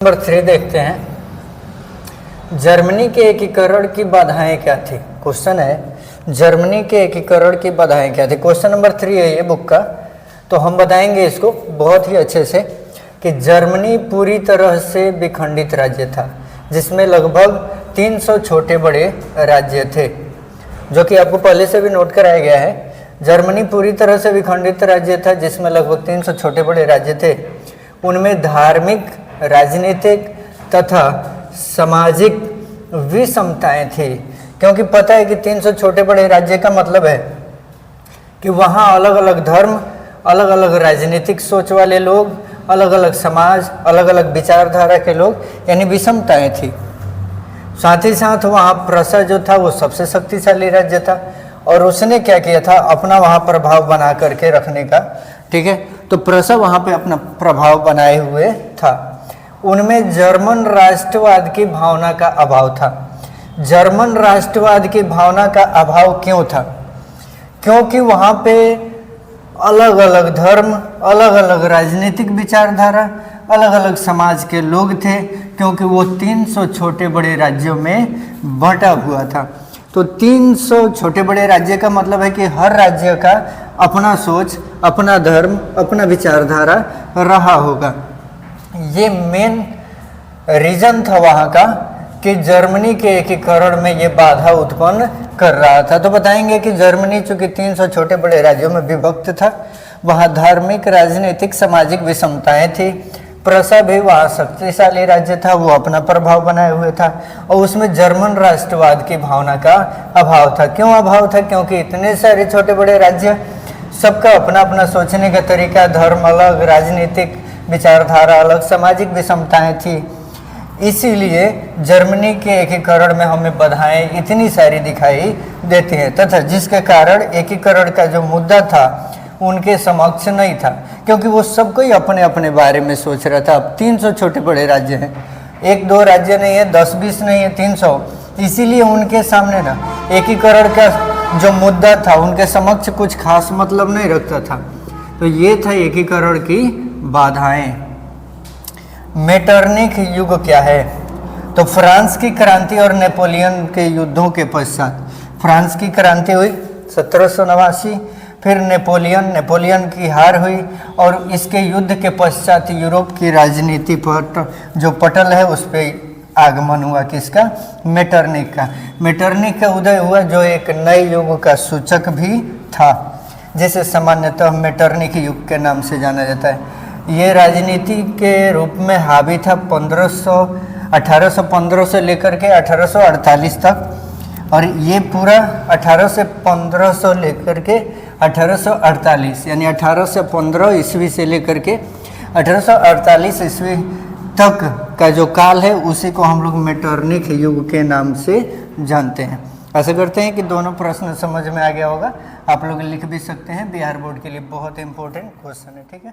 Number 3 देखते हैं। Germany के एकीकरण की बाधाएं क्या थी। क्वेश्चन है जर्मनी के एकीकरण की बाधाएं क्या थी। क्वेश्चन नंबर 3 है ये बुक का। तो हम बताएंगे इसको बहुत ही अच्छे से कि जर्मनी पूरी तरह से विखंडित राज्य था जिसमें लगभग 300 छोटे बड़े राज्य थे, जो कि आपको पहले से भी नोट कराया गया है। जर्मनी पूरी तरह से विखंडित राज्य था जिसमें लगभग 300 छोटे बड़े राज्य थे। उनमें धार्मिक, राजनीतिक तथा सामाजिक विषमताएं थी, क्योंकि पता है कि 300 छोटे बड़े राज्य का मतलब है कि वहाँ अलग अलग धर्म, अलग अलग राजनीतिक सोच वाले लोग, अलग अलग समाज, अलग अलग विचारधारा के लोग, यानी विषमताएं थी। साथ ही साथ वहाँ प्रसा जो था वो सबसे शक्तिशाली राज्य था और उसने क्या किया था, अपना वहाँ प्रभाव बना करके रखने का, ठीक है। तो प्रसा वहाँ पे अपना प्रभाव बनाए हुए था। उनमें जर्मन राष्ट्रवाद की भावना का अभाव था। जर्मन राष्ट्रवाद की भावना का अभाव क्यों था? क्योंकि वहाँ पे अलग अलग धर्म, अलग अलग राजनीतिक विचारधारा, अलग अलग समाज के लोग थे, क्योंकि वो 300 छोटे बड़े राज्यों में बंटा हुआ था। तो 300 छोटे बड़े राज्य का मतलब है कि हर राज्य का अपना सोच, अपना धर्म, अपना विचारधारा रहा होगा। ये मेन रीजन था वहाँ का कि जर्मनी के एकीकरण में ये बाधा उत्पन्न कर रहा था। तो बताएंगे कि जर्मनी चूंकि 300 छोटे बड़े राज्यों में विभक्त था, वहाँ धार्मिक, राजनीतिक, सामाजिक विषमताएं थी। प्रसा भी वहाँ शक्तिशाली राज्य था, वो अपना प्रभाव बनाए हुए था और उसमें जर्मन राष्ट्रवाद की भावना का अभाव था। क्यों अभाव था? क्योंकि इतने सारे छोटे बड़े राज्य, सबका अपना अपना सोचने का तरीका, धर्म अलग, राजनीतिक विचारधारा अलग, सामाजिक विषमताएं थी। इसीलिए जर्मनी के एकीकरण में हमें बाधाएं इतनी सारी दिखाई देती हैं तथा जिसके कारण एकीकरण का जो मुद्दा था उनके समक्ष नहीं था, क्योंकि वो सब कोई अपने अपने बारे में सोच रहा था। अब 300 छोटे बड़े राज्य हैं, 1-2 राज्य नहीं है, 10-20 नहीं है, 300। इसीलिए उनके सामने ना एकीकरण का जो मुद्दा था उनके समक्ष कुछ खास मतलब नहीं रखता था। तो ये था एकीकरण की बाधाएं। मेटरनिख युग क्या है? तो फ्रांस की क्रांति और नेपोलियन के युद्धों के पश्चात, फ्रांस की क्रांति हुई 1789, फिर नेपोलियन की हार हुई और इसके युद्ध के पश्चात यूरोप की राजनीति पर जो पटल है उस पर आगमन हुआ किसका? मेटरनिख का। मेटरनिख का उदय हुआ जो एक नए युग का सूचक भी था, जिसे सामान्यतः मेटरनिख युग के नाम से जाना जाता है। ये राजनीति के रूप में हावी था 1815 से लेकर के 1848 तक, और ये पूरा 1800 से 1500 लेकर के 1848, यानी 1815 ईस्वी से लेकर के 1848 ईस्वी तक का जो काल है उसी को हम लोग मेटरनिख युग के नाम से जानते हैं। ऐसा करते हैं कि दोनों प्रश्न समझ में आ गया होगा, आप लोग लिख भी सकते हैं। बिहार बोर्ड के लिए बहुत इंपॉर्टेंट क्वेश्चन है, ठीक है।